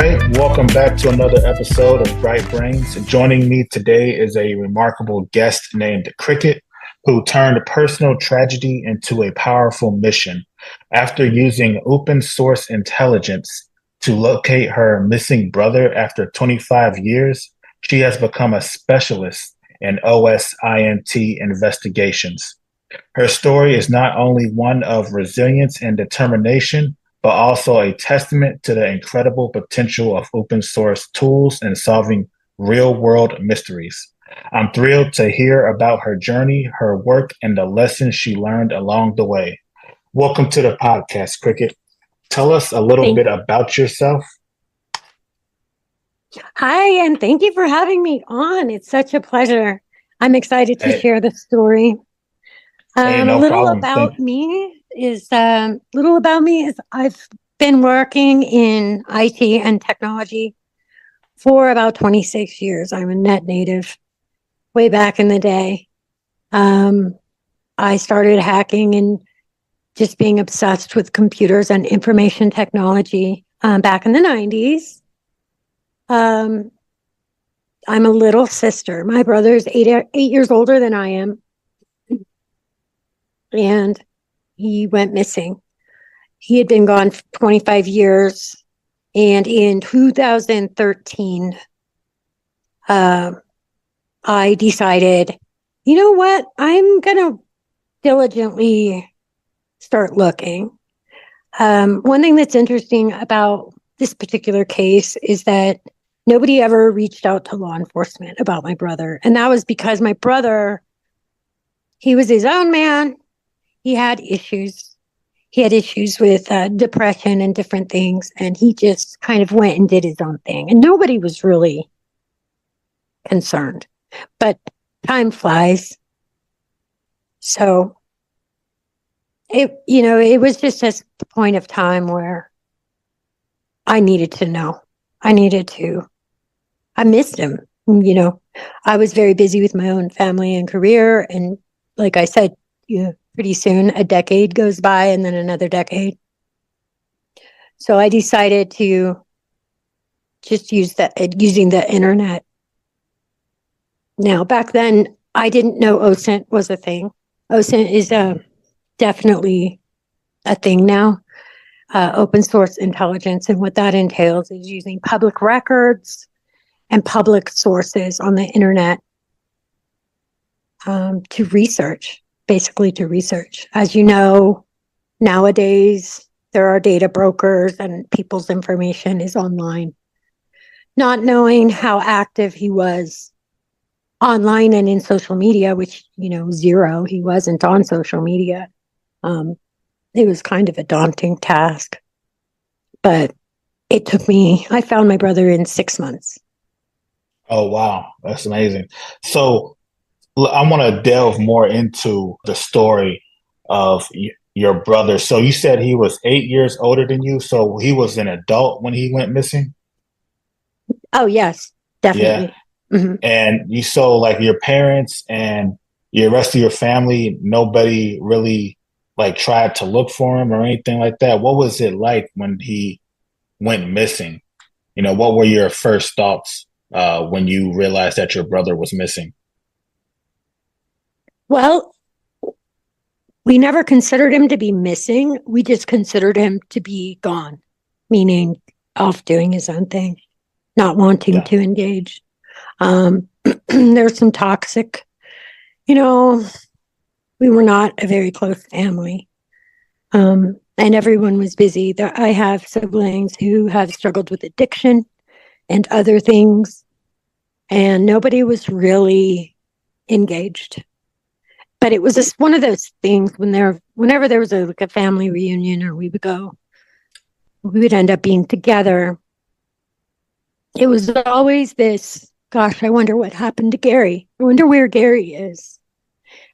right, welcome back to another episode of Bright Brainz. Joining me today is a remarkable guest named Cricket, who turned personal tragedy into a powerful mission. After using open source intelligence to locate her missing brother after 25 years, she has become a specialist in OSINT investigations. Her story is not only one of resilience and determination, but also a testament to the incredible potential of open source tools in solving real world mysteries. I'm thrilled to hear about her journey, her work, and the lessons she learned along the way. Welcome to the podcast, Cricket. Tell us a little bit about yourself. Hi, and thank you for having me on. It's such a pleasure. I'm excited to share the story. A little about me is I've been working in IT and technology for about 26 years. I'm a net native way back in the day. I started hacking and just being obsessed with computers and information technology back in the 90s. I'm a little sister. My brother's eight years older than I am. And he went missing. He had been gone for 25 years. And in 2013, I decided, you know what? I'm going to diligently start looking. One thing that's interesting about this particular case is that nobody ever reached out to law enforcement about my brother. And that was because my brother, he was his own man. He had issues. He had issues with depression and different things. And he just kind of went and did his own thing. And nobody was really concerned. But time flies. So, it was just this point of time where I needed to know. I missed him. I was very busy with my own family and career. And like I said, pretty soon a decade goes by and then another decade. So I decided to just using the internet. Now, back then, I didn't know OSINT was a thing. OSINT is definitely a thing now. Open source intelligence. And what that entails is using public records and public sources on the internet to research. Basically to research. As you know, nowadays, there are data brokers and people's information is online. Not knowing how active he was online and in social media, which, zero, he wasn't on social media. It was kind of a daunting task. But I found my brother in 6 months. Oh, wow. That's amazing. So, I want to delve more into the story of your brother. So you said he was 8 years older than you. So he was an adult when he went missing? Oh, yes, definitely. Yeah. Mm-hmm. And your parents and the rest of your family, nobody really tried to look for him or anything like that. What was it like when he went missing? What were your first thoughts when you realized that your brother was missing? Well, we never considered him to be missing. We just considered him to be gone, meaning off doing his own thing, not wanting to engage. There's some toxic, we were not a very close family. And everyone was busy. I have siblings who have struggled with addiction and other things, and nobody was really engaged. But it was just one of those things whenever there was a family reunion or we would end up being together. It was always this, gosh, I wonder what happened to Gary. I wonder where Gary is.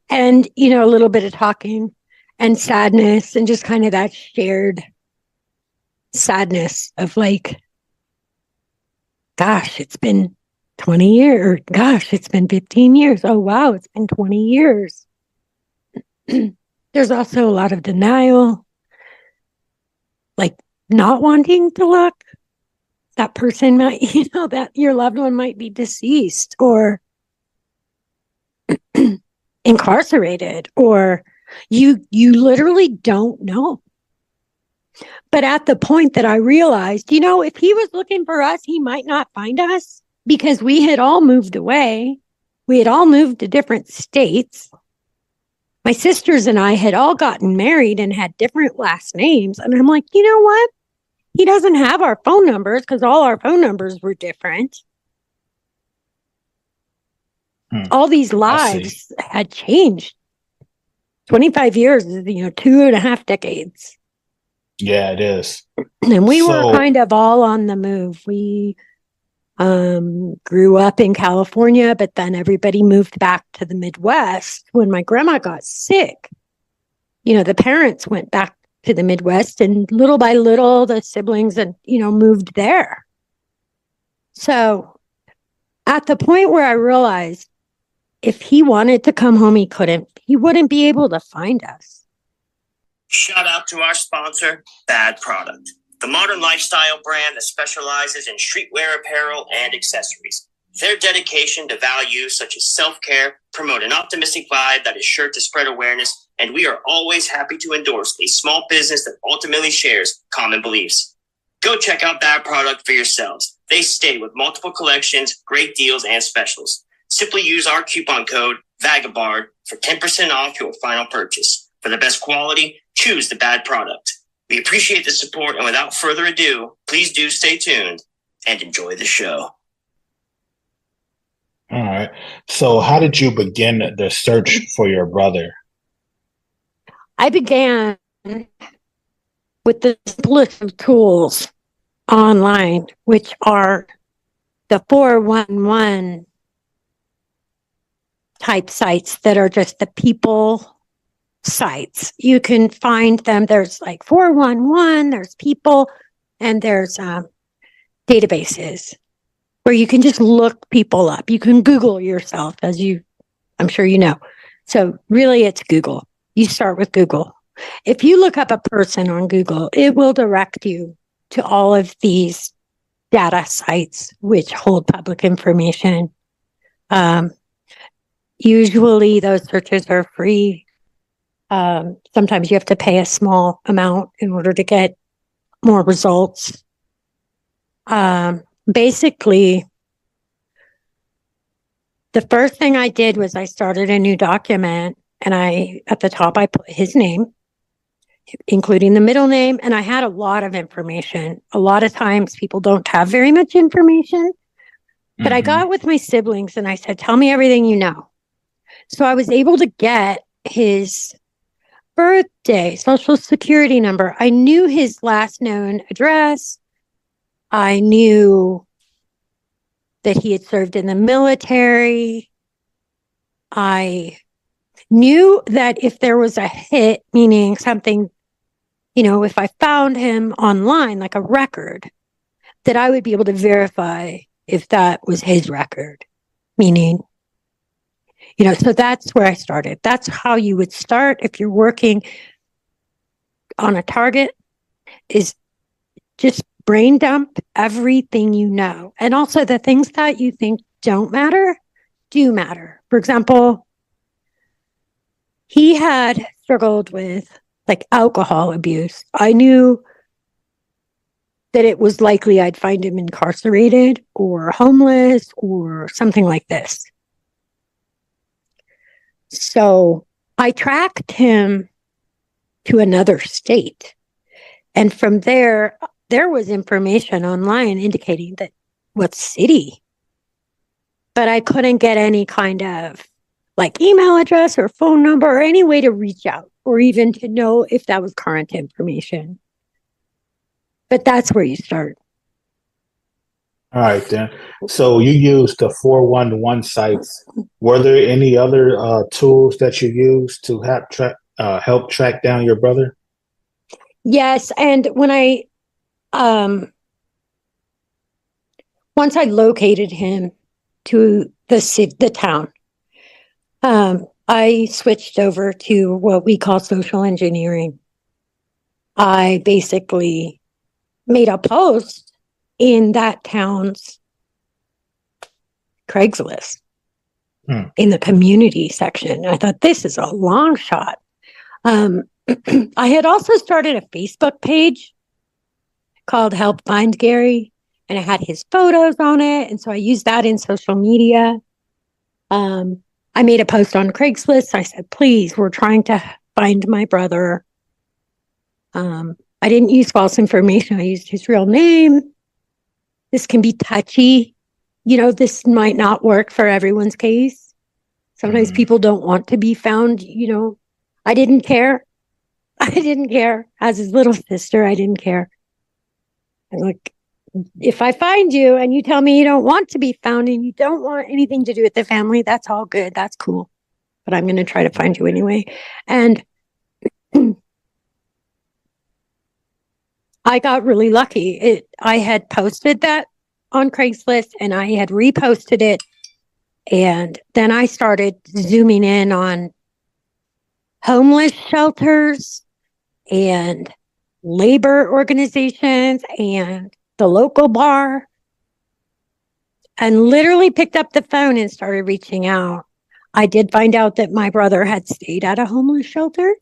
And, a little bit of talking and sadness and just kind of that shared sadness of gosh, it's been 20 years. Or, gosh, it's been 15 years. Oh, wow, it's been 20 years. There's also a lot of denial, not wanting to look. that person might, that your loved one might be deceased or incarcerated, or you literally don't know. But at the point that I realized, if he was looking for us, he might not find us because we had all moved away. We had all moved to different states. My sisters and I had all gotten married and had different last names. And I'm like, you know what? He doesn't have our phone numbers because all our phone numbers were different. All these lives had changed. 25 years is, 2.5 decades. Yeah, it is. And we were kind of all on the move. We grew up in California, but then everybody moved back to the Midwest. When my grandma got sick, the parents went back to the Midwest, and little by little, the siblings moved there. So at the point where I realized if he wanted to come home, he wouldn't be able to find us. Shout out to our sponsor, Bad Product, the modern lifestyle brand that specializes in streetwear apparel and accessories. Their dedication to values such as self-care promote an optimistic vibe that is sure to spread awareness, and we are always happy to endorse a small business that ultimately shares common beliefs. Go check out Bad Product for yourselves. They stay with multiple collections, great deals, and specials. Simply use our coupon code VAGABARD for 10% off your final purchase. For the best quality, choose the Bad Product. We appreciate the support, and without further ado, please do stay tuned and enjoy the show. All right. So how did you begin the search for your brother? I began with the simplest of tools online, which are the 411 type sites that are just the people sites. You can find them. There's like 411, there's people, and there's databases where you can just look people up. You can Google yourself, I'm sure you know. So really it's Google. You start with Google. If you look up a person on Google, it will direct you to all of these data sites which hold public information. Usually those searches are free. Sometimes you have to pay a small amount in order to get more results. Basically, the first thing I did was I started a new document, and at the top I put his name, including the middle name, and I had a lot of information. A lot of times people don't have very much information, but I got with my siblings and I said, tell me everything you know. So I was able to get his birthday, social security number. I knew his last known address. I knew that he had served in the military. I knew that if there was a hit, meaning something, if I found him online, like a record, that I would be able to verify if that was his record, meaning, so that's where I started. That's how you would start if you're working on a target, is just brain dump everything you know. And also the things that you think don't matter, do matter. For example, he had struggled with alcohol abuse. I knew that it was likely I'd find him incarcerated or homeless or something like this. So I tracked him to another state. And from there was information online indicating that what city. But I couldn't get any kind of email address or phone number or any way to reach out or even to know if that was current information. But that's where you start. All right, then. So you used the 411 sites. Were there any other tools that you used to help track down your brother? Yes, and when once I located him to the town, I switched over to what we call social engineering. I basically made a post in that town's Craigslist in the community section. I thought, this is a long shot. I had also started a Facebook page called Help Find Gary, and it had his photos on it. And so I used that in social media. I made a post on Craigslist. I said, please, we're trying to find my brother. I didn't use false information. I used his real name. This can be touchy. This might not work for everyone's case. Sometimes people don't want to be found. I didn't care. I didn't care. As his little sister, I didn't care. I'm like, if I find you and you tell me you don't want to be found and you don't want anything to do with the family, that's all good. That's cool. But I'm going to try to find you anyway. And I got really lucky. I had posted that on Craigslist and I had reposted it. And then I started zooming in on homeless shelters and labor organizations and the local bar, and literally picked up the phone and started reaching out. I did find out that my brother had stayed at a homeless shelter.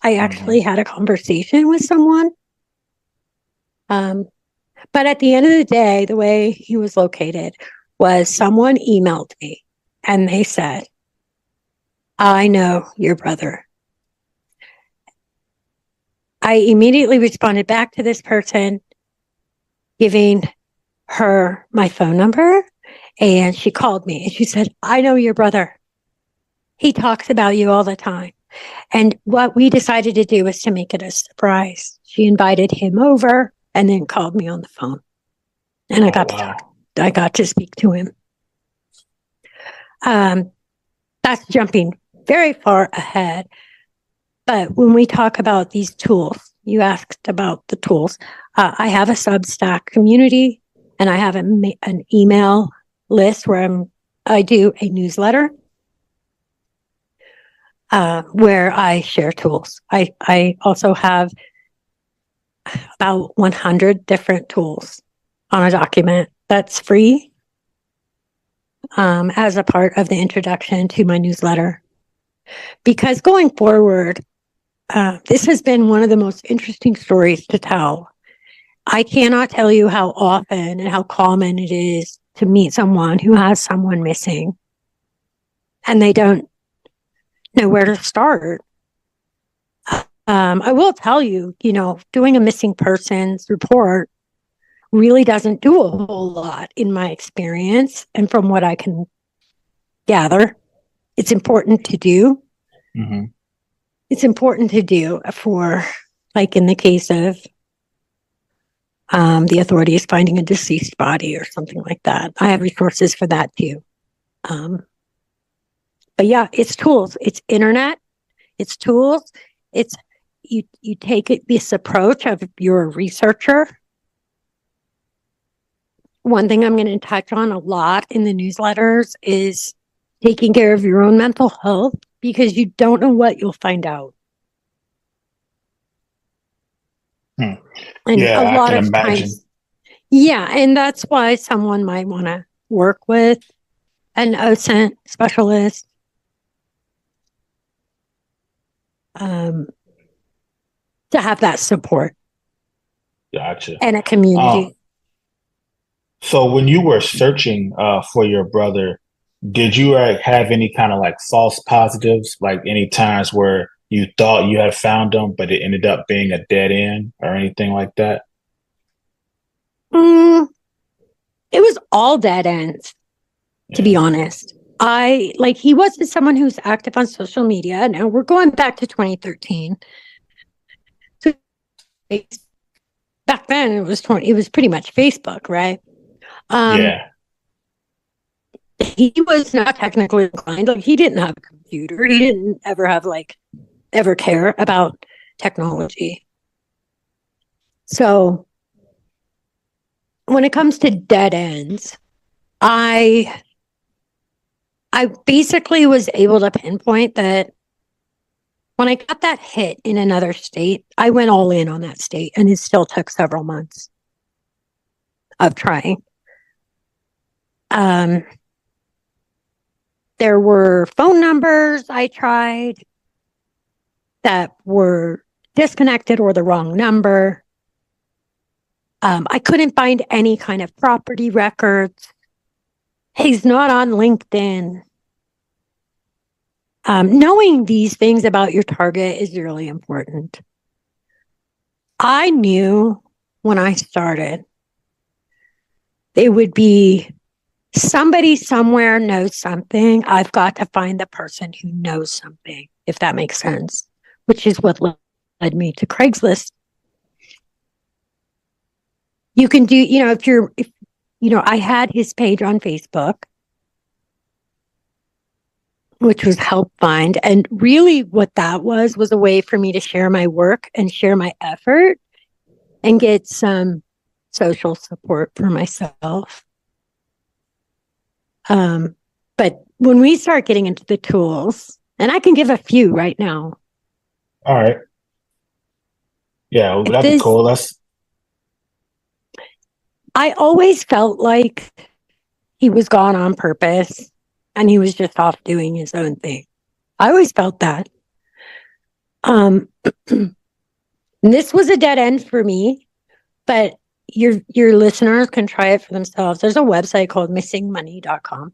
I actually had a conversation with someone. But at the end of the day, the way he was located was someone emailed me and they said, I know your brother. I immediately responded back to this person, giving her my phone number, and she called me and she said, I know your brother. He talks about you all the time. And what we decided to do was to make it a surprise. She invited him over and then called me on the phone. And I got to talk. I got to speak to him. That's jumping very far ahead. But when we talk about these tools, you asked about the tools. I have a Substack community and I have an email list where I do a newsletter where I share tools. I also have about 100 different tools on a document that's free as a part of the introduction to my newsletter. Because going forward, this has been one of the most interesting stories to tell. I cannot tell you how often and how common it is to meet someone who has someone missing and they don't know where to start. I will tell you, doing a missing persons report really doesn't do a whole lot in my experience. And from what I can gather, it's important to do. Mm-hmm. It's important to do for, like in the case of the authorities finding a deceased body or something like that. I have resources for that too. But yeah, it's tools. It's internet. It's tools. It's you take this approach of you're a researcher. One thing I'm going to touch on a lot in the newsletters is taking care of your own mental health, because you don't know what you'll find out. And yeah, a lot I can of imagine. times, yeah, and that's why someone might want to work with an OSINT specialist. To have that support. Gotcha. And a community. So when you were searching for your brother, did you have any kind of like false positives, like any times where you thought you had found him, but it ended up being a dead end or anything like that? It was all dead ends, to be honest. He wasn't someone who's active on social media. Now we're going back to 2013. So back then it was pretty much Facebook, right? Yeah. He was not technically inclined. Like, he didn't have a computer. He didn't ever care about technology. So when it comes to dead ends, I basically was able to pinpoint that when I got that hit in another state, I went all in on that state, and it still took several months. of trying. There were phone numbers I tried that were disconnected or the wrong number. I couldn't find any kind of property records. He's not on LinkedIn. Knowing these things about your target is really important. I knew when I started, it would be somebody somewhere knows something. I've got to find the person who knows something, if that makes sense, which is what led me to Craigslist. You can do, I had his page on Facebook, which was Help Find. And really what that was a way for me to share my work and share my effort and get some social support for myself. But when we start getting into the tools, and I can give a few right now. All right. Yeah, well, that'd be cool. I always felt like he was gone on purpose and he was just off doing his own thing. I always felt that. This was a dead end for me, but your listeners can try it for themselves. There's a website called missingmoney.com.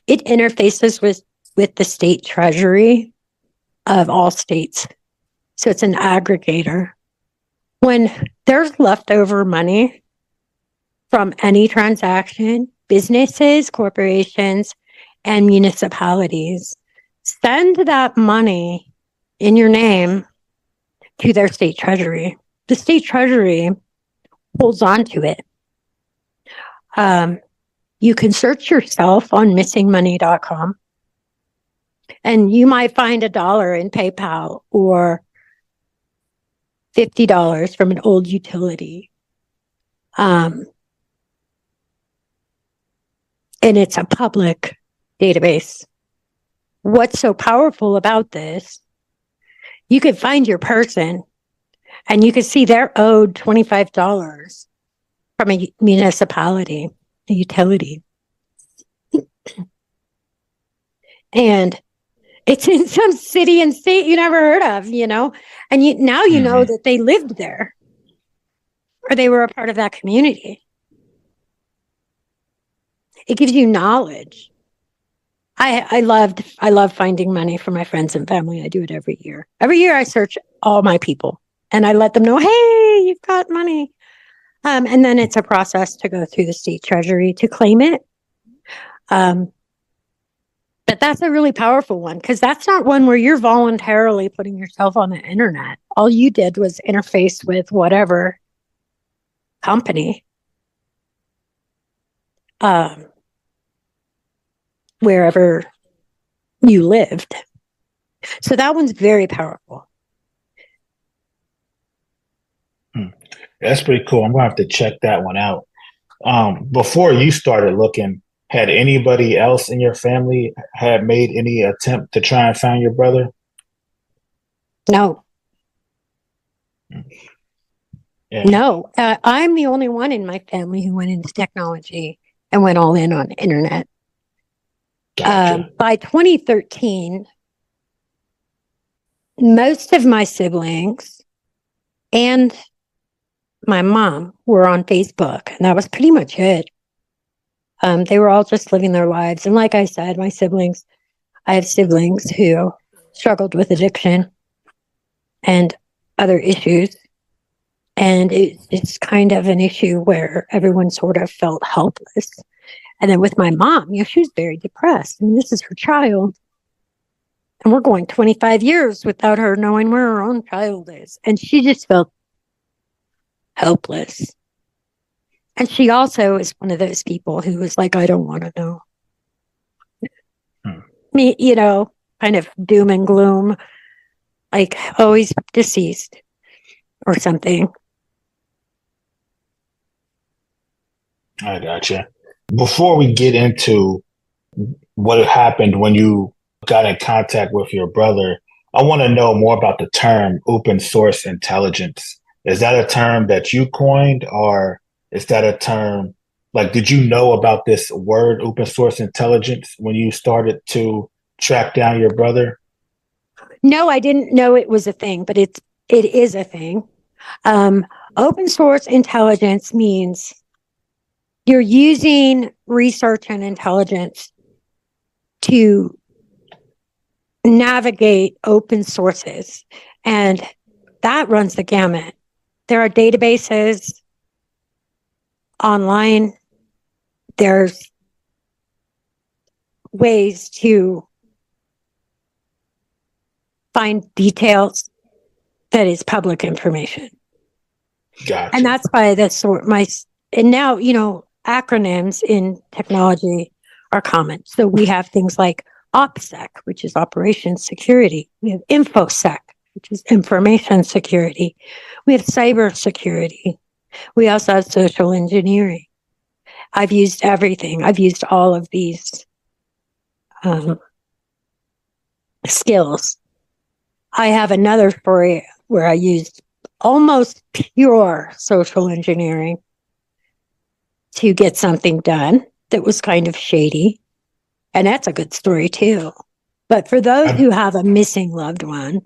It interfaces with the state treasury of all states. So it's an aggregator. When there's leftover money from any transaction, businesses, corporations, and municipalities send that money in your name to their state treasury. The state treasury holds on to it. You can search yourself on missingmoney.com and you might find $1 in PayPal or $50 from an old utility. And it's a public database. What's so powerful about this, you could find your person and you could see they're owed $25 from a municipality, a utility. And it's in some city and state you never heard of, and now you know that they lived there or they were a part of that community. It gives you knowledge. I love finding money for my friends and family. I do it every year. Every year I search all my people and I let them know, hey, you've got money. And then it's a process to go through the state treasury to claim it. But that's a really powerful one because that's not one where you're voluntarily putting yourself on the internet. All you did was interface with whatever company, wherever you lived. So that one's very powerful. That's pretty cool. I'm going to have to check that one out. Before you started looking, had anybody else in your family had made any attempt to try and find your brother? No. Yeah. No. I'm the only one in my family who went into technology and went all in on internet. Gotcha. By 2013, most of my siblings and my mom were on Facebook, and that was pretty much it. They were all just living their lives. And like I said, I have siblings who struggled with addiction and other issues. And it's kind of an issue where everyone sort of felt helpless. And then with my mom, she was very depressed. I mean, this is her child. And we're going 25 years without her knowing where her own child is. And she just felt helpless. And she also is one of those people who was like, I don't want to know. Me, kind of doom and gloom, like, oh, he's deceased or something. I gotcha. Before we get into what happened when you got in contact with your brother, I want to know more about the term open source intelligence. Is that a term that you coined, or Is that a term? Like, did you know about this word, open source intelligence, when you started to track down your brother? No, I didn't know it was a thing, but it is a thing. Open source intelligence means you're using research and intelligence to navigate open sources, and that runs the gamut. There are databases online. There's ways to find details that is public information. Gotcha. And that's why and now, acronyms in technology are common. So we have things like OPSEC, which is operations security. We have InfoSec, which is information security. We have cyber security. We also have social engineering. I've used everything. I've used all of these skills. I have another story where I used almost pure social engineering to get something done that was kind of shady. And that's a good story too. But for those who have a missing loved one,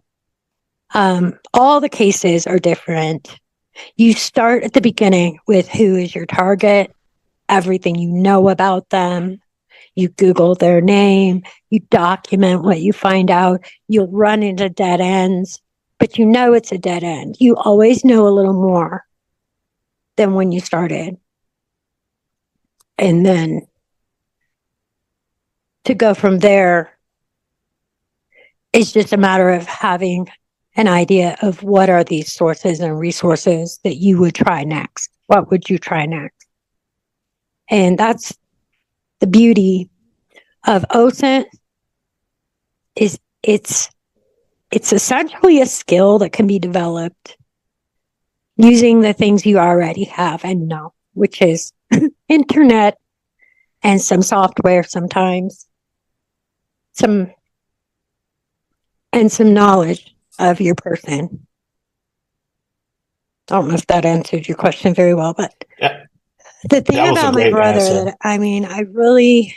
all the cases are different. You start at the beginning with who is your target, everything you know about them. You Google their name, you document what you find out. You'll run into dead ends, but you know it's a dead end. You always know a little more than when you started. And then to go from there, it's just a matter of having an idea of what are these sources and resources that you would try next. What would you try next? And that's the beauty of OSINT. Is it's essentially a skill that can be developed using the things you already have and know, which is internet and some software sometimes, some knowledge of your person. I don't know if that answered your question very well, but the thing about my brother, I really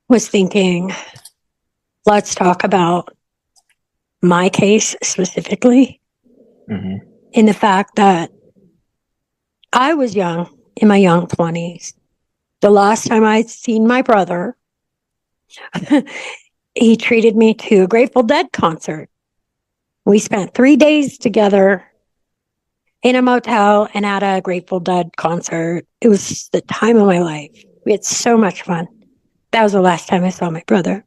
was thinking, let's talk about my case specifically, in the fact that I was young, in my young 20s. The last time I'd seen my brother, he treated me to a Grateful Dead concert. We spent 3 days together in a motel and at a Grateful Dead concert. It was the time of my life. We had so much fun. That was the last time I saw my brother.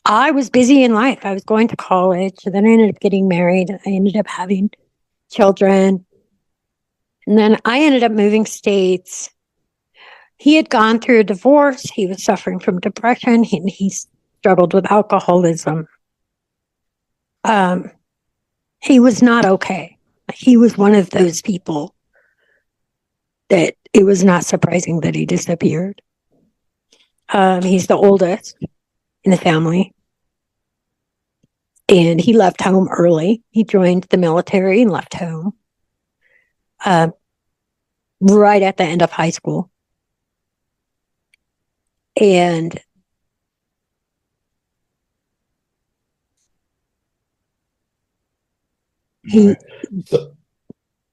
I was busy in life. I was going to college, and then I ended up getting married. I ended up having children. And then I ended up moving states. He had gone through a divorce. He was suffering from depression. He struggled with alcoholism. He was not okay. He was one of those people that it was not surprising that he disappeared. He's the oldest in the family. And he left home early. He joined the military and left home right at the end of high school. And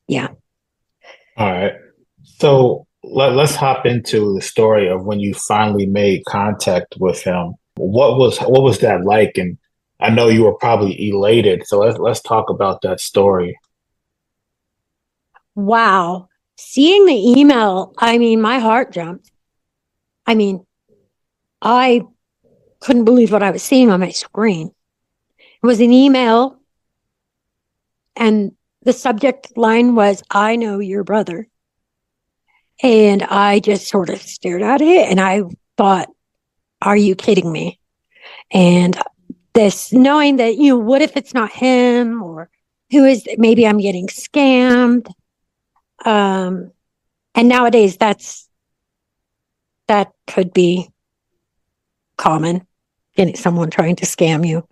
yeah. All right. So let's hop into the story of when you finally made contact with him. What was that like? And I know you were probably elated. So let's talk about that story. Wow. Seeing the email, my heart jumped. I couldn't believe what I was seeing on my screen. It was an email, and the subject line was, "I know your brother." And I just sort of stared at it, and I thought, are you kidding me? And this knowing that, what if it's not him, or who is it? Maybe I'm getting scammed. And nowadays that could be common, getting someone trying to scam you.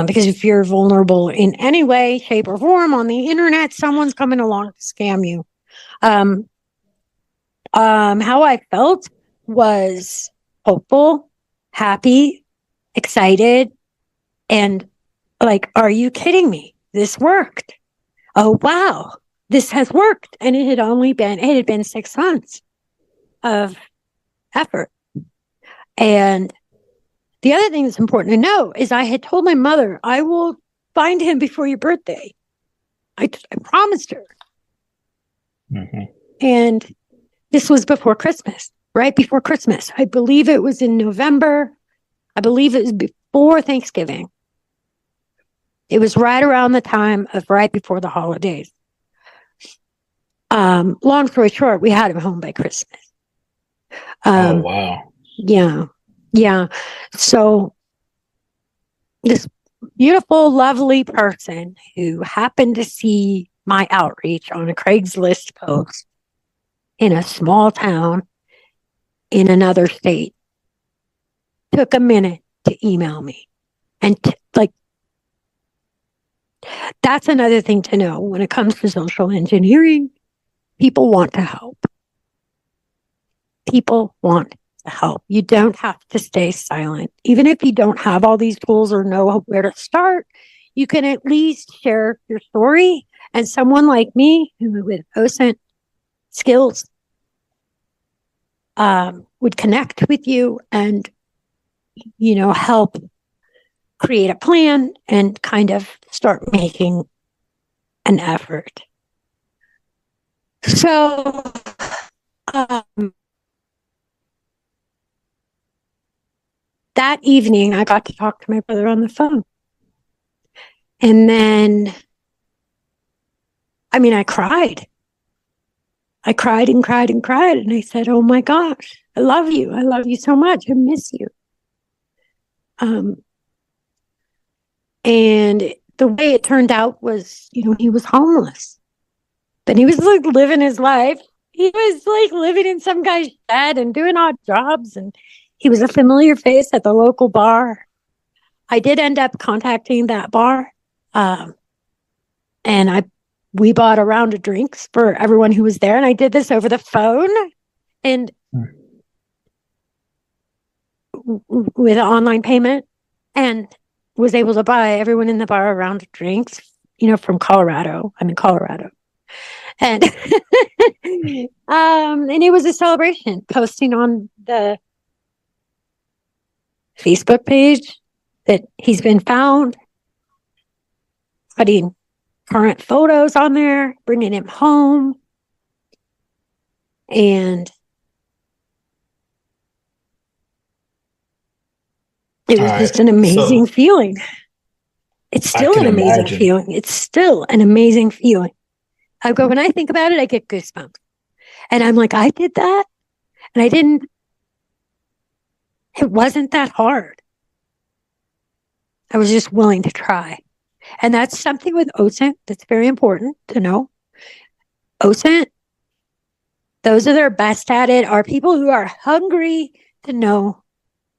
Because if you're vulnerable in any way, shape, or form on the internet, someone's coming along to scam you. How I felt was hopeful, happy, excited, and like, are you kidding me? This worked. Oh, wow, this has worked. And it had been 6 months of effort. And the other thing that's important to know is I had told my mother, I will find him before your birthday. I promised her. Mm-hmm. And this was before Christmas, right before Christmas. I believe it was in November. I believe it was before Thanksgiving. It was right around the time of right before the holidays. Long story short, we had him home by Christmas. Oh, wow. Yeah. So this beautiful, lovely person who happened to see my outreach on a Craigslist post in a small town in another state took a minute to email me. And that's another thing to know when it comes to social engineering. People want to help. People want to help. You don't have to stay silent. Even if you don't have all these tools or know where to start, you can at least share your story. And someone like me, who with OSINT skills, would connect with you and, help create a plan and kind of start making an effort. So, that evening, I got to talk to my brother on the phone. And then, I cried. I cried and cried and cried. And I said, oh my gosh, I love you. I love you so much. I miss you. And the way it turned out was, he was homeless. But he was like living his life. He was like living in some guy's shed and doing odd jobs. And he was a familiar face at the local bar. I did end up contacting that bar. And we bought a round of drinks for everyone who was there. And I did this over the phone and with an online payment, and was able to buy everyone in the bar a round of drinks, from Colorado. I'm in Colorado. And and it was a celebration, posting on the Facebook page that he's been found, putting current photos on there, bringing him home. And it was just an amazing feeling. It's still an amazing feeling. It's still an amazing feeling. When I think about it, I get goosebumps. And I'm like, I did that. And it wasn't that hard. I was just willing to try. And that's something with OSINT that's very important to know. OSINT, those that are best at it are people who are hungry to know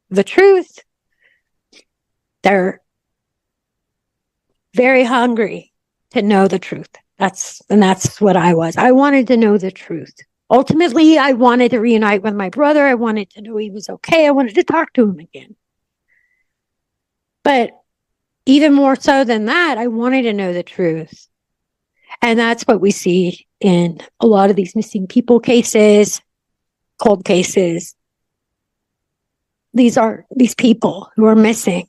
the truth. They're very hungry to know the truth. That's what I was. I wanted to know the truth. Ultimately, I wanted to reunite with my brother. I wanted to know he was okay. I wanted to talk to him again. But even more so than that, I wanted to know the truth. And that's what we see in a lot of these missing people cases, cold cases. These people who are missing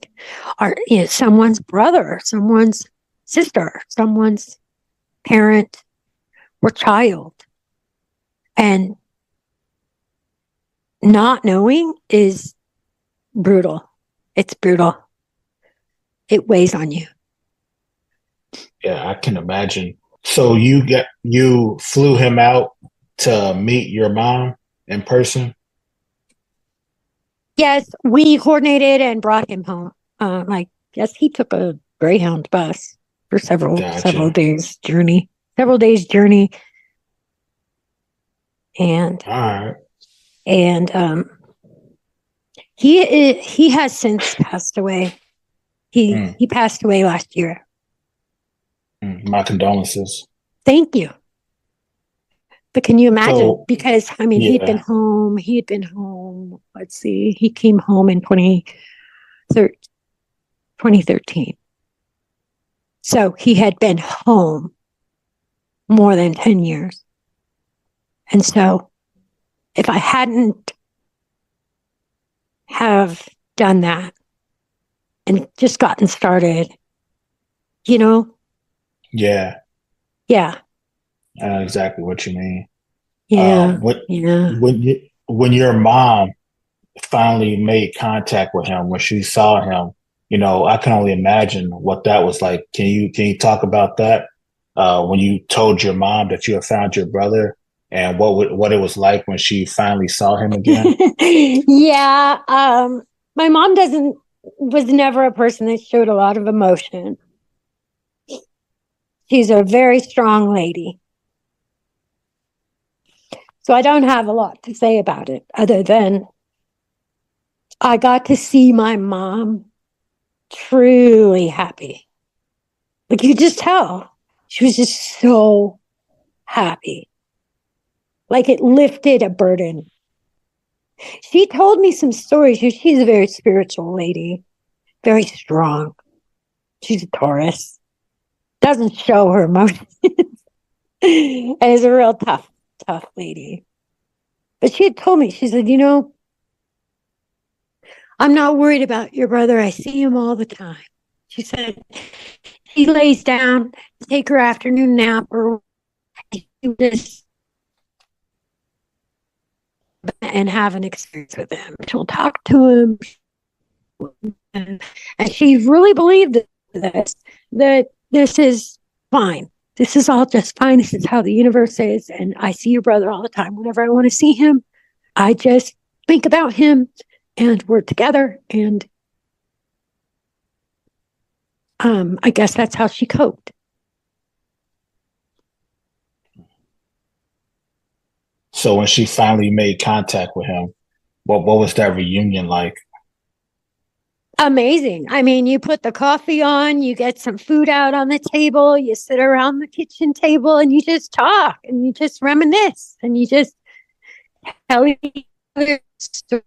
are someone's brother, someone's sister, someone's parent or child. And not knowing is brutal. It's brutal. It weighs on you. Yeah, I can imagine. So you flew him out to meet your mom in person? Yes, we coordinated and brought him home. I guess he took a Greyhound bus for several days journey. And all right. And he has since passed away. He passed away last year. My condolences. Thank you. But can you imagine? So, Because, I mean, he'd been home. Let's see. He came home in 2013. So he had been home more than 10 years. And so if I hadn't have done that and just gotten started, you know? Yeah. Yeah. I know exactly what you mean. Yeah. When your mom finally made contact with him, when she saw him, I can only imagine what that was like. Can you talk about that? When you told your mom that you had found your brother, and what it was like when she finally saw him again? Yeah. My mom was never a person that showed a lot of emotion. She's a very strong lady. So I don't have a lot to say about it other than I got to see my mom truly happy. Like, you just tell. She was just so happy. Like, it lifted a burden. She told me some stories. She's a very spiritual lady, very strong. She's a Taurus. Doesn't show her emotions. And is a real tough lady. But she had told me, she said, I'm not worried about your brother. I see him all the time. She said, he lays down to take her afternoon nap or this and have an experience with him. She'll talk to him. And she really believed that this is fine. This is all just fine. This is how the universe is. And I see your brother all the time. Whenever I want to see him, I just think about him and we're together. And I guess that's how she coped. So when she finally made contact with him, what was that reunion like? Amazing. I mean, you put the coffee on, you get some food out on the table, you sit around the kitchen table and you just talk and you just reminisce and you just tell each other stories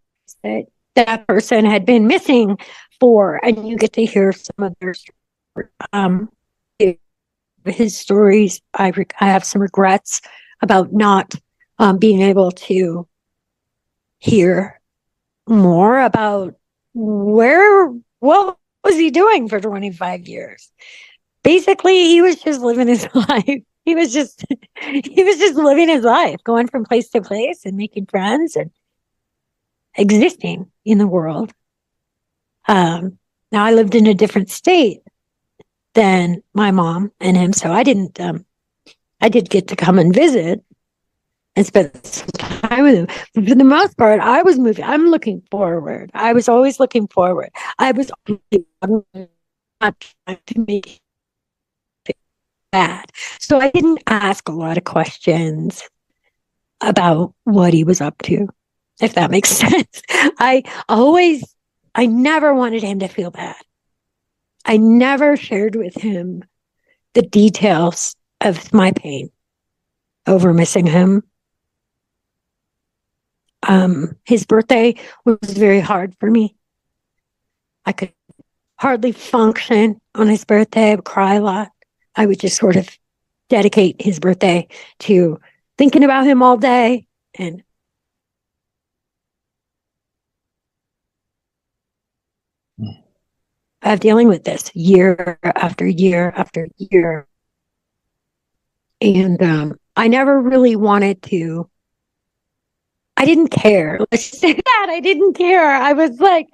that person had been missing for, and you get to hear some of their his stories. I have some regrets about not being able to hear more about what was he doing for 25 years. Basically, he was just living his life. He was just living his life, going from place to place and making friends and existing in the world. Now I lived in a different state than my mom and him, so I did get to come and visit and spend some time with him. But for the most part, I'm looking forward. I was always looking forward. I was not trying to make it bad. So I didn't ask a lot of questions about what he was up to, if that makes sense. I never wanted him to feel bad. I never shared with him the details of my pain over missing him. His birthday was very hard for me. I could hardly function on his birthday. I would cry a lot. I would just sort of dedicate his birthday to thinking about him all day and of dealing with this year after year after year. And I never really wanted to. I didn't care. Let's just say that. I didn't care. I was like,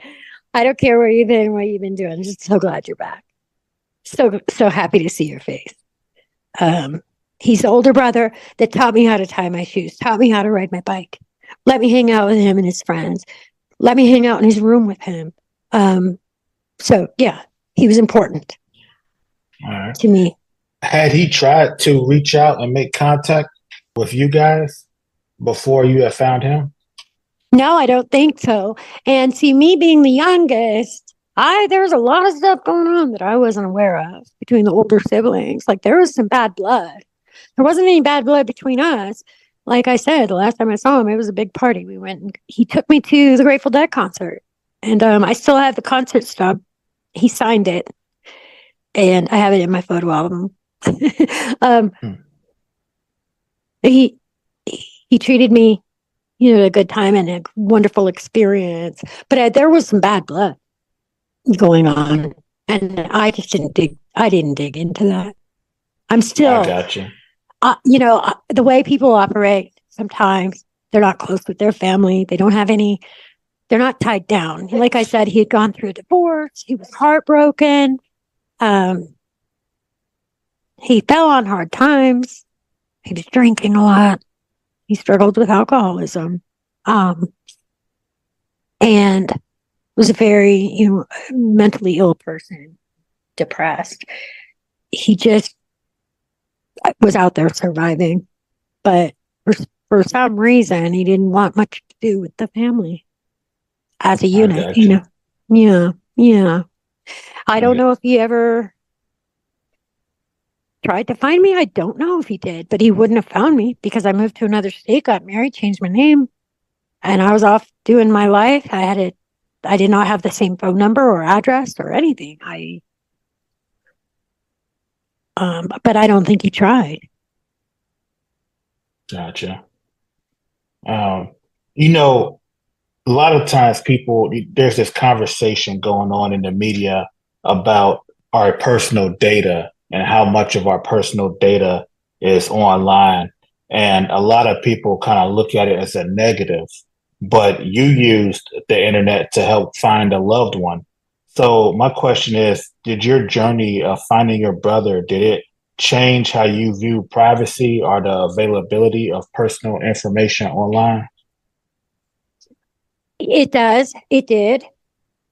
I don't care where you've been, what you've been doing. I'm just so glad you're back. So happy to see your face. He's the older brother that taught me how to tie my shoes, taught me how to ride my bike, let me hang out with him and his friends, let me hang out in his room with him. So yeah, he was important to me. Had he tried to reach out and make contact with you guys before you had found him? No, I don't think so. And see, me being the youngest, There was a lot of stuff going on that I wasn't aware of between the older siblings. Like there was some bad blood. There wasn't any bad blood between us. Like I said, the last time I saw him, it was a big party. We went and he took me to the Grateful Dead concert. And I still have the concert stub. He signed it. And I have it in my photo album. He treated me, a good time and a wonderful experience. But there was some bad blood going on. And I just didn't dig into that. I'm still, I got you. The way people operate, sometimes they're not close with their family. They don't have any, they're not tied down. Like I said, he had gone through a divorce. He was heartbroken. He fell on hard times. He was drinking a lot. He struggled with alcoholism. And was a very, mentally ill person, depressed. He just was out there surviving. But for some reason, he didn't want much to do with the family as a unit, Yeah. I don't know if he ever tried to find me. I don't know if he did, but he wouldn't have found me because I moved to another state, got married, changed my name, and I was off doing my life. I did not have the same phone number or address or anything. But I don't think he tried. Gotcha. A lot of times there's this conversation going on in the media about our personal data and how much of our personal data is online. And a lot of people kind of look at it as a negative, but you used the internet to help find a loved one. So my question is, did your journey of finding your brother, did it change how you view privacy or the availability of personal information online? It does. It did.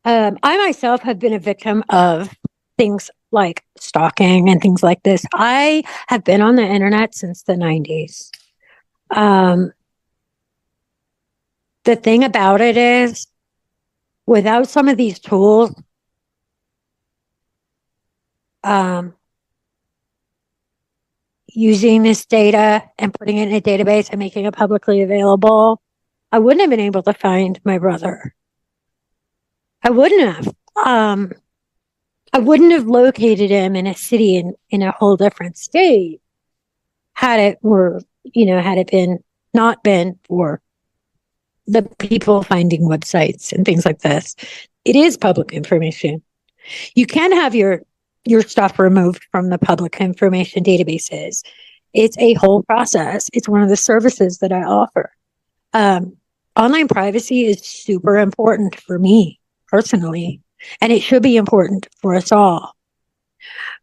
I myself have been a victim of things like stalking and things like this. I have been on the internet since the 90s. The thing about it is, without some of these tools, using this data and putting it in a database and making it publicly available, I wouldn't have been able to find my brother. I wouldn't have. I wouldn't have located him in a city in a whole different state had it not been for the people finding websites and things like this. It is public information. You can have your stuff removed from the public information databases. It's a whole process. It's one of the services that I offer. Online privacy is super important for me personally, and it should be important for us all.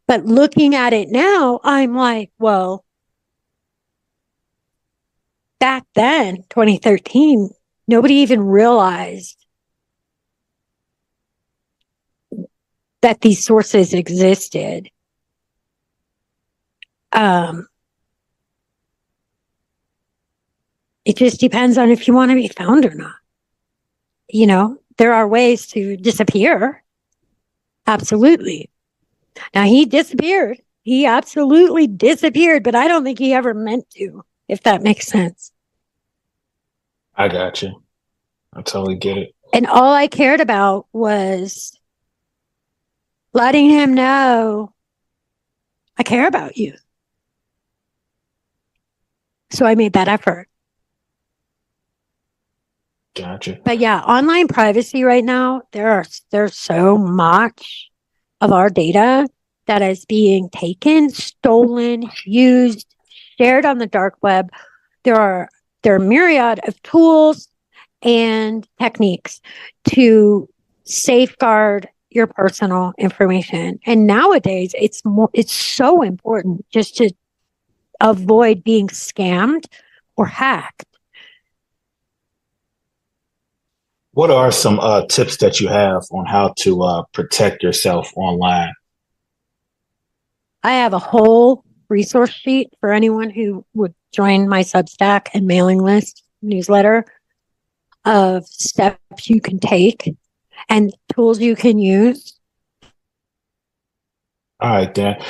But looking at it now, I'm like, well, back then, 2013, nobody even realized that these sources existed. It just depends on if you want to be found or not. There are ways to disappear. Absolutely. Now, he disappeared. He absolutely disappeared, but I don't think he ever meant to, if that makes sense. I got you. I totally get it. And all I cared about was letting him know, I care about you. So I made that effort. Gotcha. But yeah, online privacy right now, there's so much of our data that is being taken, stolen, used, shared on the dark web. There are myriad of tools and techniques to safeguard your personal information. And nowadays it's so important just to avoid being scammed or hacked. What are some tips that you have on how to protect yourself online? I have a whole resource sheet for anyone who would join my Substack and mailing list newsletter of steps you can take. and tools you can use. All right, Dan.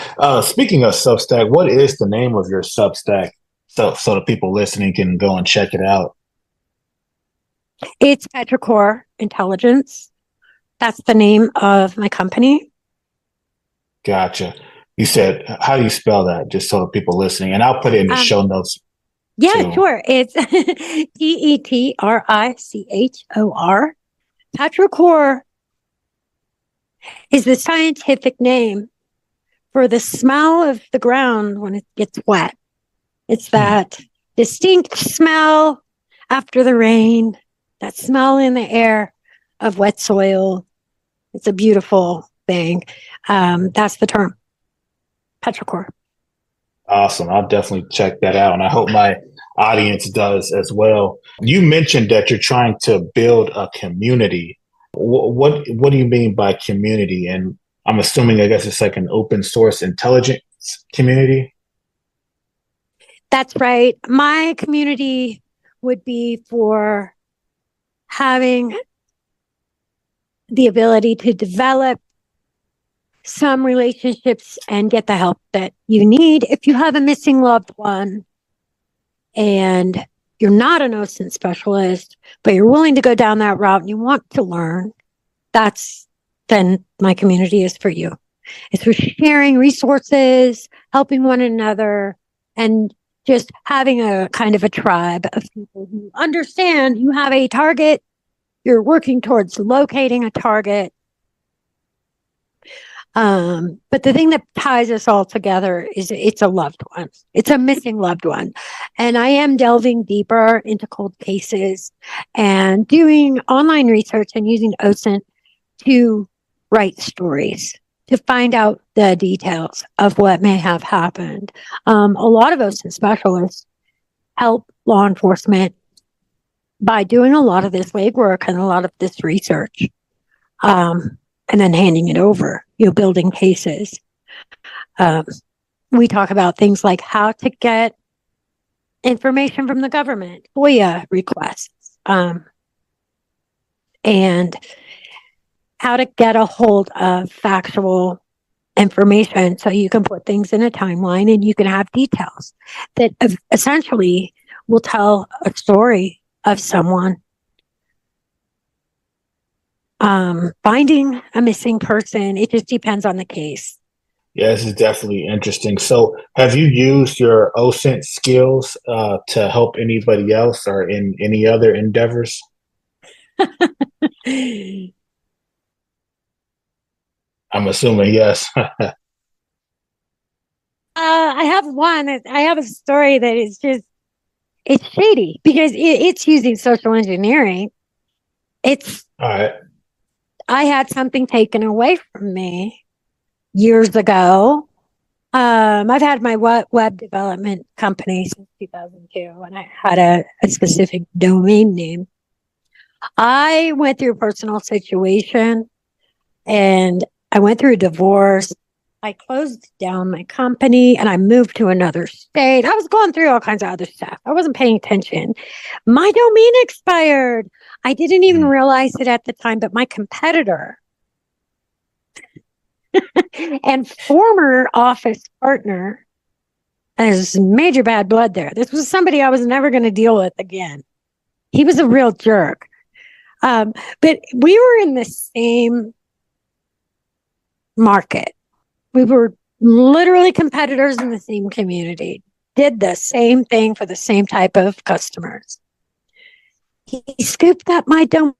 Speaking of Substack, what is the name of your Substack? So the people listening can go and check it out. It's Petrichor Intelligence. That's the name of my company. Gotcha. You said, how do you spell that? Just so the people listening, and I'll put it in the show notes. Yeah, too. sure. It's Petrichor. Petrichor is the scientific name for the smell of the ground when it gets wet. It's that distinct smell after the rain, that smell in the air of wet soil. It's a beautiful thing. That's the term, petrichor. Awesome. I'll definitely check that out. And I hope my audience does as well. You mentioned that you're trying to build a community. What do you mean by community? And I'm assuming, I guess it's like an open source intelligence community. That's right. My community would be for having the ability to develop some relationships and get the help that you need. If you have a missing loved one and you're not an OSINT specialist, but you're willing to go down that route and you want to learn, then my community is for you. It's for sharing resources, helping one another, and just having a kind of a tribe of people who understand you have a target, you're working towards locating a target. But the thing that ties us all together is it's a loved one. It's a missing loved one. And I am delving deeper into cold cases and doing online research and using OSINT to write stories, to find out the details of what may have happened. A lot of OSINT specialists help law enforcement by doing a lot of this legwork and a lot of this research, and then handing it over, building cases. We talk about things like how to get information from the government, FOIA requests, and how to get a hold of factual information so you can put things in a timeline and you can have details that essentially will tell a story of someone. Finding a missing person, it just depends on the case. Yeah, this is definitely interesting. So have you used your OSINT skills to help anybody else or in any other endeavors? I'm assuming yes. I have a story that is just, it's shady because it's using social engineering. All right. I had something taken away from me years ago. I've had my web development company since 2002, and I had a specific domain name. I went through a personal situation, and I went through a divorce. I closed down my company, and I moved to another state. I was going through all kinds of other stuff. I wasn't paying attention. My domain expired. I didn't even realize it at the time, but my competitor and former office partner, there's major bad blood there. This was somebody I was never going to deal with again. He was a real jerk. But we were in the same market. We were literally competitors in the same community, did the same thing for the same type of customers. He scooped up my domain.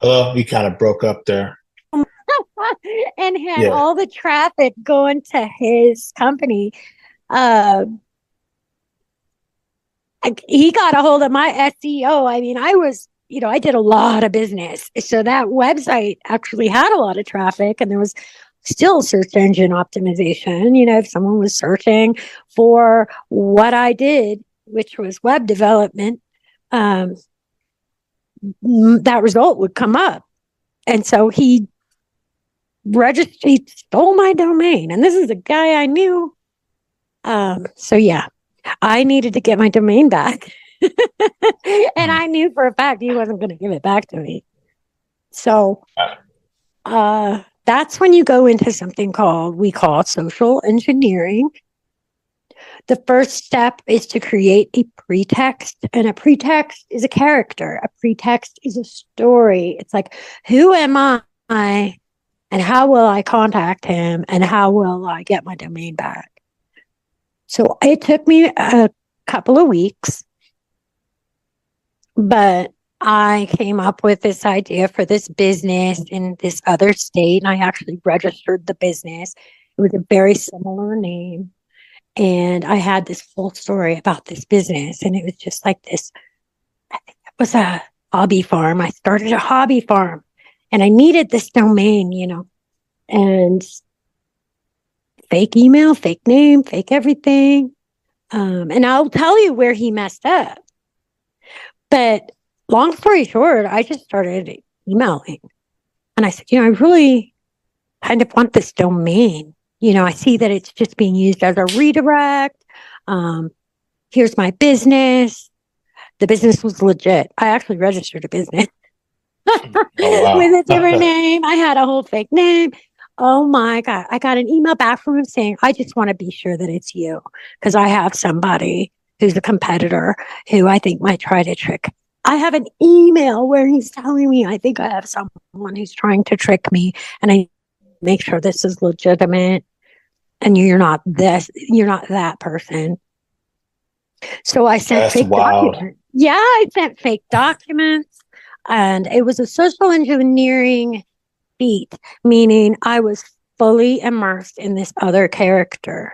Oh, you kind of broke up there. And had all the traffic going to his company. He got a hold of my SEO. I mean, I did a lot of business. So that website actually had a lot of traffic, and there was still search engine optimization. If someone was searching for what I did, which was web development, that result would come up. And so he stole my domain. And this is a guy I knew. So yeah, I needed to get my domain back. And I knew for a fact he wasn't going to give it back to me. So that's when you go into something we call social engineering. The first step is to create a pretext, and a pretext is a character. A pretext is a story. It's like, who am I, and how will I contact him, and how will I get my domain back? So it took me a couple of weeks, but I came up with this idea for this business in this other state, and I actually registered the business. It was a very similar name. And I had this full story about this business, and it was just like this. I think it was a hobby farm. I started a hobby farm, and I needed this domain, and fake email, fake name, fake everything. And I'll tell you where he messed up. But long story short, I just started emailing, and I said, I really kind of want this domain. I see that it's just being used as a redirect. Here's my business. The business was legit. I actually registered a business with a different name. I had a whole fake name. Oh my God. I got an email back from him saying, I just want to be sure that it's you, because I have somebody who's a competitor who I think might try to trick. I have an email where he's telling me, I think I have someone who's trying to trick me, and I make sure this is legitimate. And you're not that person. So I sent fake documents. Yeah, I sent fake documents. And it was a social engineering feat, meaning I was fully immersed in this other character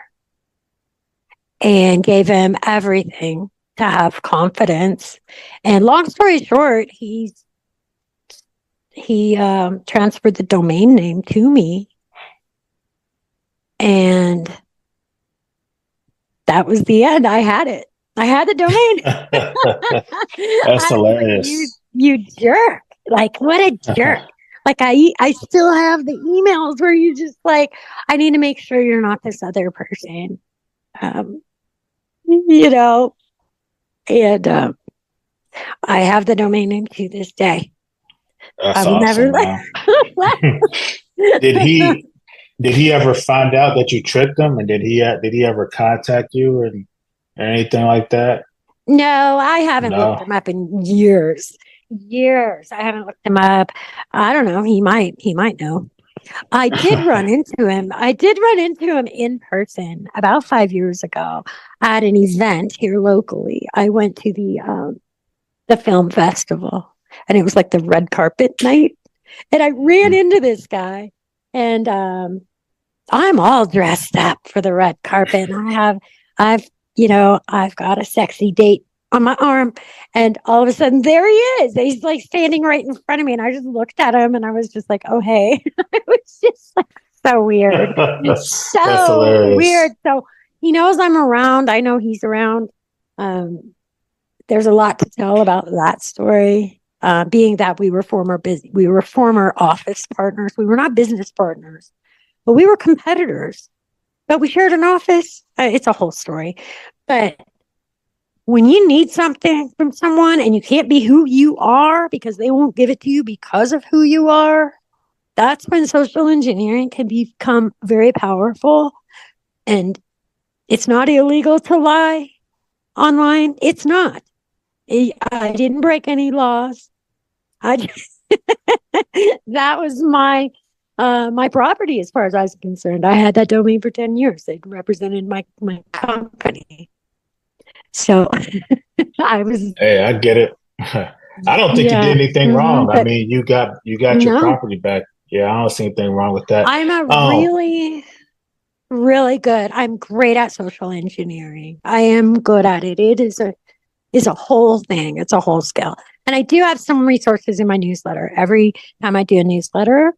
and gave him everything to have confidence. And long story short, he transferred the domain name to me. And that was the end. I had it. I had the domain. That's hilarious. You jerk. Like, what a jerk. Like, I still have the emails where you just like, I need to make sure you're not this other person. And I have the domain name to this day. That's I will awesome, never Did he ever find out that you tricked him, and did he ever contact you or anything like that? No, I haven't looked him up in years. I haven't looked him up. I don't know. He might know. I did run into him. In person about 5 years ago at an event here locally. I went to the film festival, and it was like the red carpet night. And I ran into this guy, and I'm all dressed up for the red carpet. And I've got a sexy date on my arm, and all of a sudden there he is. He's like standing right in front of me, and I just looked at him, and I was just like, "Oh, hey!" It was just like so weird. It's so weird. So he knows I'm around. I know he's around. There's a lot to tell about that story. Being that we were former office partners. We were not business partners, but we were competitors. But we shared an office. It's a whole story. But when you need something from someone and you can't be who you are because they won't give it to you because of who you are, that's when social engineering can become very powerful. And it's not illegal to lie online. It's not. I didn't break any laws. That was my property as far as I was concerned. I had that domain for 10 years. It represented my company. So Hey, I get it. I don't think you did anything wrong. I mean, you got your property back. Yeah, I don't see anything wrong with that. I'm really, really good. I'm great at social engineering. I am good at it. It is a whole thing. It's a whole skill. And I do have some resources in my newsletter. Every time I do a newsletter,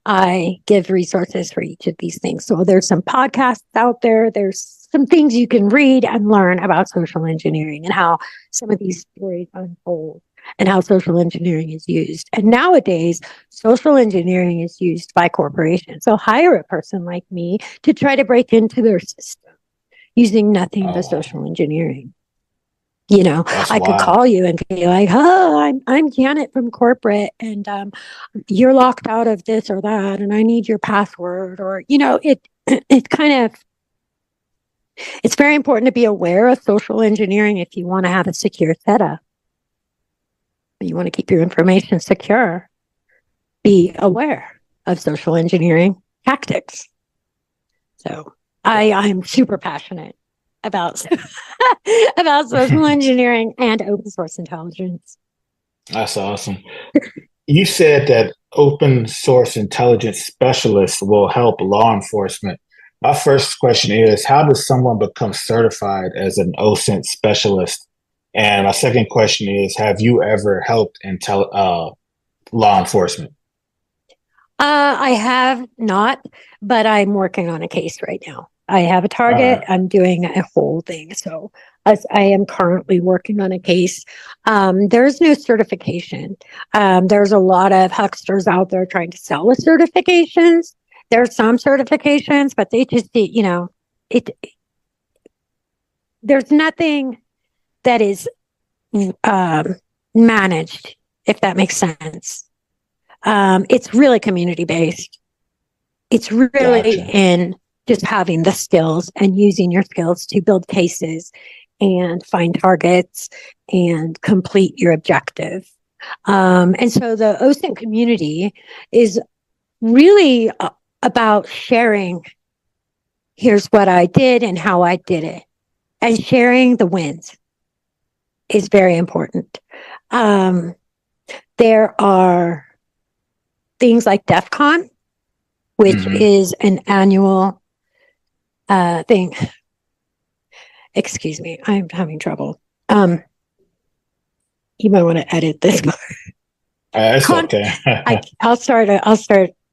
I give resources for each of these things. So there's some podcasts out there. There's some things you can read and learn about social engineering and how some of these stories unfold and how social engineering is used. And nowadays, social engineering is used by corporations. So hire a person like me to try to break into their system using nothing but social engineering. That's I could wild. call you and be like, "Oh, I'm Janet from corporate, and you're locked out of this or that, and I need your password." Or it kind of it's very important to be aware of social engineering if you want to have a secure setup. You want to keep your information secure. Be aware of social engineering tactics. So I'm super passionate about about social engineering and open source intelligence. That's awesome. You said that open source intelligence specialists will help law enforcement. My first question is, how does someone become certified as an OSINT specialist? And my second question is, have you ever helped law enforcement? I have not, but I'm working on a case right now. I have a All target. right. I'm doing a whole thing. So as I am currently working on a case. There's no certification. There's a lot of hucksters out there trying to sell the certifications. There's some certifications, but they just, it. There's nothing that is managed, if that makes sense. It's really community based. It's really Gotcha. in just having the skills and using your skills to build cases and find targets and complete your objective. And so the OSINT community is really about sharing, here's what I did and how I did it. And sharing the wins is very important. There are things like DEF CON, which is an annual thing. Excuse me, I'm having trouble. You might want to edit this part. It's okay. I'll start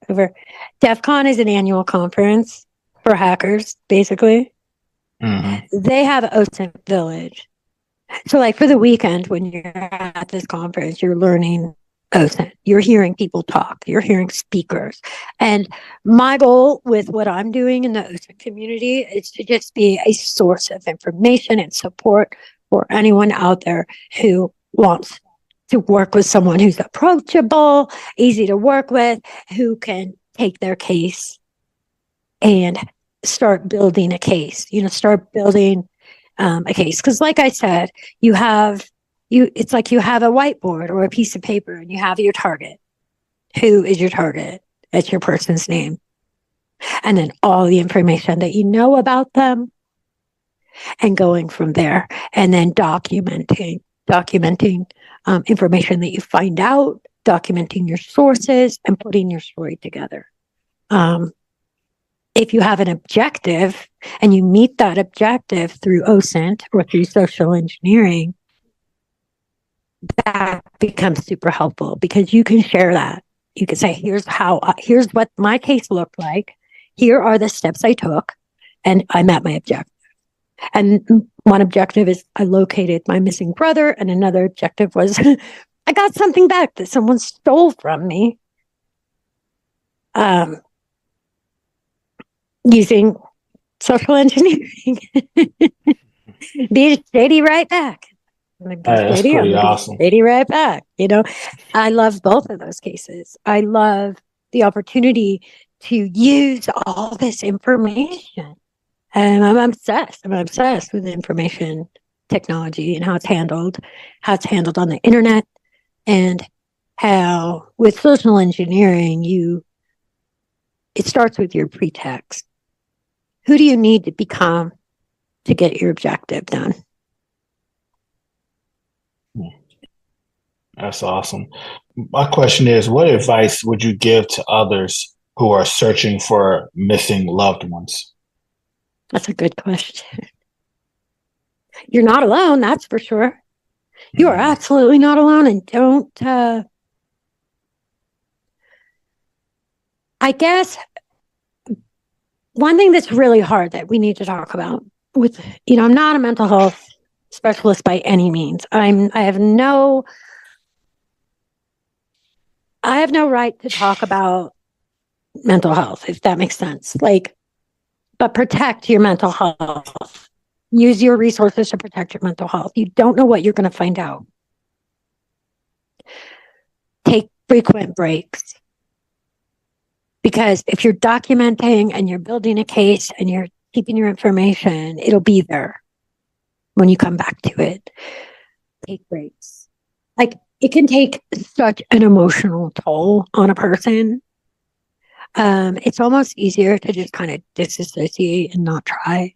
over. DEF CON is an annual conference for hackers, basically. They have OSINT Village. So like for the weekend when you're at this conference, you're learning OSINT. You're hearing people talk. You're hearing speakers. And my goal with what I'm doing in the OSINT community is to just be a source of information and support for anyone out there who wants to work with someone who's approachable, easy to work with, who can take their case and start building a case, start building a case. Because like I said, it's like you have a whiteboard or a piece of paper and you have your target. Who is your target? That's your person's name. And then all the information that you know about them and going from there. And then documenting information that you find out, documenting your sources and putting your story together. If you have an objective and you meet that objective through OSINT or through social engineering, that becomes super helpful because you can share that. You can say, here's what my case looked like. Here are the steps I took and I met my objective. And one objective is I located my missing brother. And another objective was I got something back that someone stole from me. Using social engineering. Be shady right back. That's pretty awesome. Shady right back. I love both of those cases. I love the opportunity to use all this information. And I'm obsessed. I'm obsessed with information technology and how it's handled on the internet, and how with social engineering, it starts with your pretext. Who do you need to become to get your objective done? That's awesome. My question is, what advice would you give to others who are searching for missing loved ones? That's a good question. You're not alone, that's for sure. You are absolutely not alone. And don't, I guess, one thing that's really hard that we need to talk about I'm not a mental health specialist by any means. I have no right to talk about mental health, if that makes sense. But protect your mental health. Use your resources to protect your mental health. You don't know what you're going to find out. Take frequent breaks. Because if you're documenting and you're building a case and you're keeping your information, it'll be there when you come back to it. Take breaks. Like, it can take such an emotional toll on a person. It's almost easier to just kind of disassociate and not try,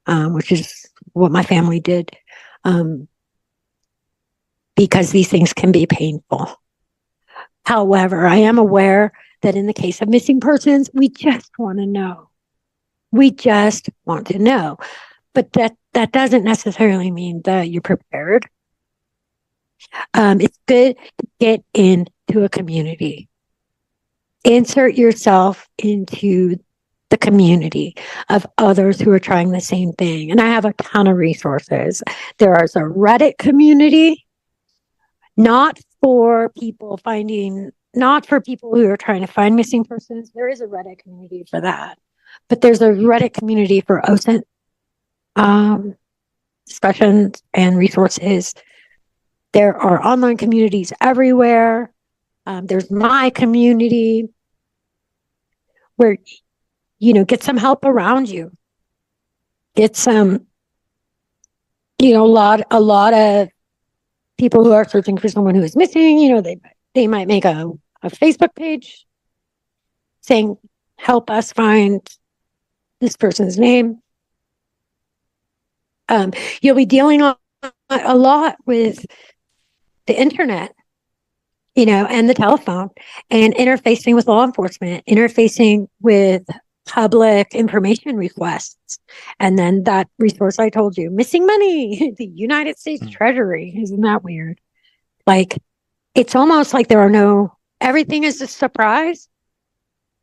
which is what my family did, because these things can be painful. However, I am aware that in the case of missing persons, we just want to know. We just want to know. But that doesn't necessarily mean that you're prepared. It's good to get into a community. Insert yourself into the community of others who are trying the same thing. And I have a ton of resources. There is a Reddit community, not for people who are trying to find missing persons. There is a Reddit community for that. But there's a Reddit community for OSINT discussions and resources. There are online communities everywhere. There's my community where, get some help around you. Get some, a lot of people who are searching for someone who is missing, they might make a Facebook page saying, help us find this person's name. You'll be dealing a lot with the internet, and the telephone, and interfacing with law enforcement, interfacing with public information requests. And then that resource I told you, missing money, the United States Treasury. Isn't that weird? Like, it's almost like everything is a surprise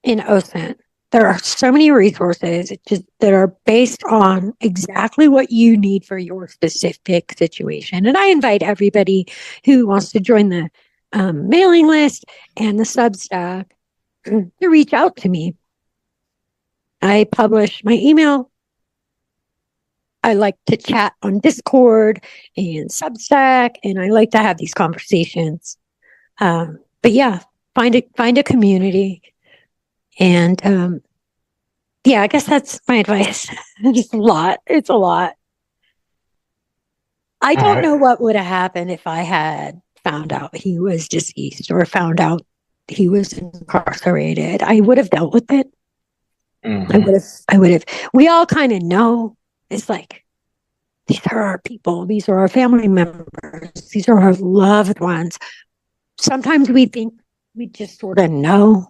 in OSINT. There are so many resources that are based on exactly what you need for your specific situation. And I invite everybody who wants to join the mailing list and the Substack to reach out to me. I publish my email. I like to chat on Discord and Substack, and I like to have these conversations. But yeah, find a community. And I guess that's my advice. It's a lot. I don't know what would have happened if I had found out he was deceased or found out he was incarcerated. I would have dealt with it. Mm-hmm. I would have. We all kind of know. It's like, these are our people. These are our family members. These are our loved ones. Sometimes we think we just sort of know.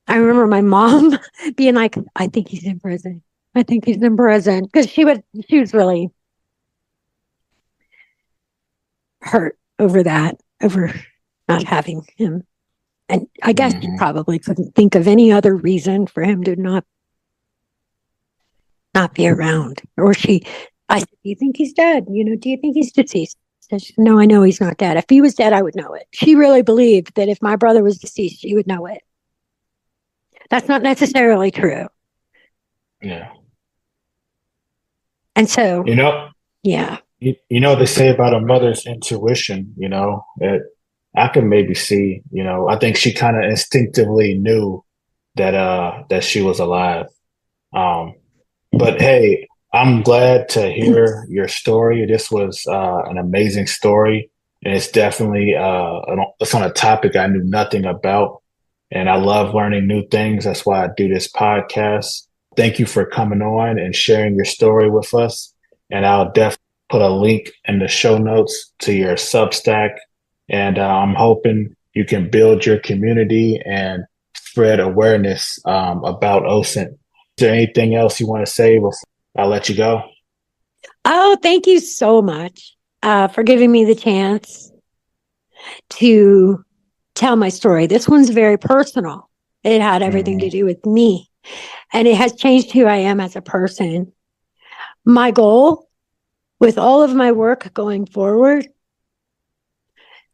I remember my mom being like, I think he's in prison. I think he's in prison. Because she was really hurt over not having him. And I guess she probably couldn't think of any other reason for him to not be around. Or I said, do you think he's dead? Do you think he's deceased? She said, no, I know he's not dead. If he was dead, I would know it. She really believed that if my brother was deceased, she would know it. That's not necessarily true. Yeah. And so, yeah. They say about a mother's intuition, I can maybe see, I think she kind of instinctively knew that she was alive. But hey, I'm glad to hear your story. This was an amazing story, and it's definitely it's on a topic I knew nothing about. And I love learning new things. That's why I do this podcast. Thank you for coming on and sharing your story with us. And I'll definitely put a link in the show notes to your Substack. And I'm hoping you can build your community and spread awareness about OSINT. Is there anything else you want to say before I let you go? Oh, thank you so much for giving me the chance to tell my story. This one's very personal. It had everything to do with me, and it has changed who I am as a person. My goal with all of my work going forward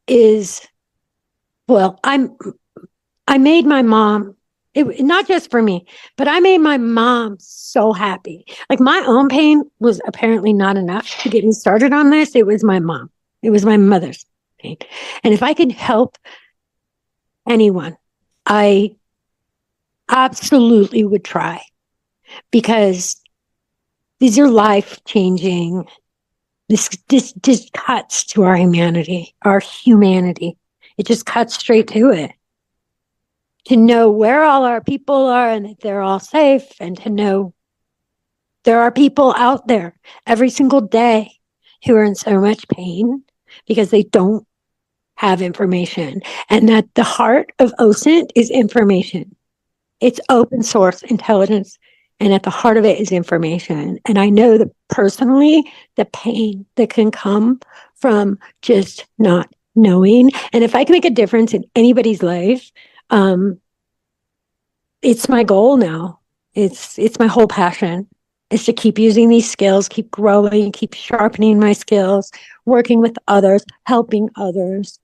is, I made my mom Not just for me, but I made my mom so happy. Like my own pain was apparently not enough to get me started on this. It was my mom. It was my mother's pain. And if I could help anyone, I absolutely would try, because these are life-changing. This just cuts to our humanity. It just cuts straight to it. To know where all our people are and that they're all safe, and to know there are people out there every single day who are in so much pain because they don't have information, and that the heart of OSINT is information. It's open source intelligence, and at the heart of it is information. And I know that personally, the pain that can come from just not knowing. And if I can make a difference in anybody's life, it's my goal now. It's my whole passion is to keep using these skills, keep growing, keep sharpening my skills, working with others, helping others.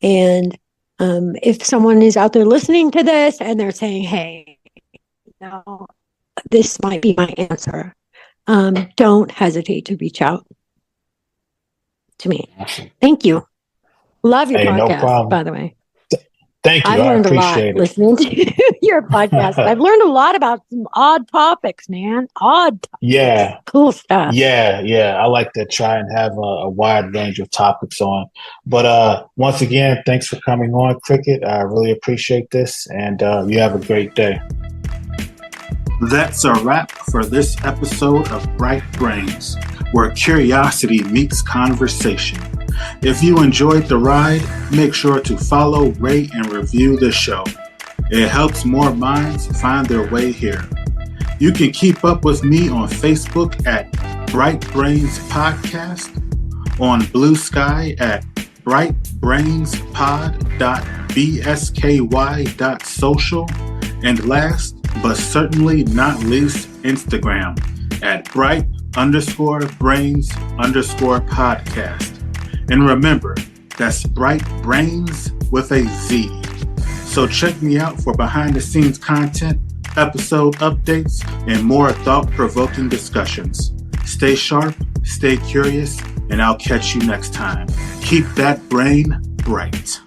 And if someone is out there listening to this and they're saying, hey, no, this might be my answer, don't hesitate to reach out to me. Awesome. Thank you. Love your Hey, no podcast, problem. by the way. Thank you. I've I learned a lot appreciate it. listening to your podcast. I've learned a lot about some odd topics, man. Odd topics. Yeah. Cool stuff. Yeah. I like to try and have a wide range of topics on. But once again, thanks for coming on, Cricket. I really appreciate this, and you have a great day. That's a wrap for this episode of Bright Brainz, where curiosity meets conversation. If you enjoyed the ride, make sure to follow, rate, and review the show. It helps more minds find their way here. You can keep up with me on Facebook at Bright Brainz Podcast, on Blue Sky at brightbrainspod.bsky.social, and last but certainly not least, Instagram at bright_brains_podcast. And remember, that's Bright Brainz with a Z. So check me out for behind the scenes content, episode updates, and more thought-provoking discussions. Stay sharp, stay curious, and I'll catch you next time. Keep that brain bright.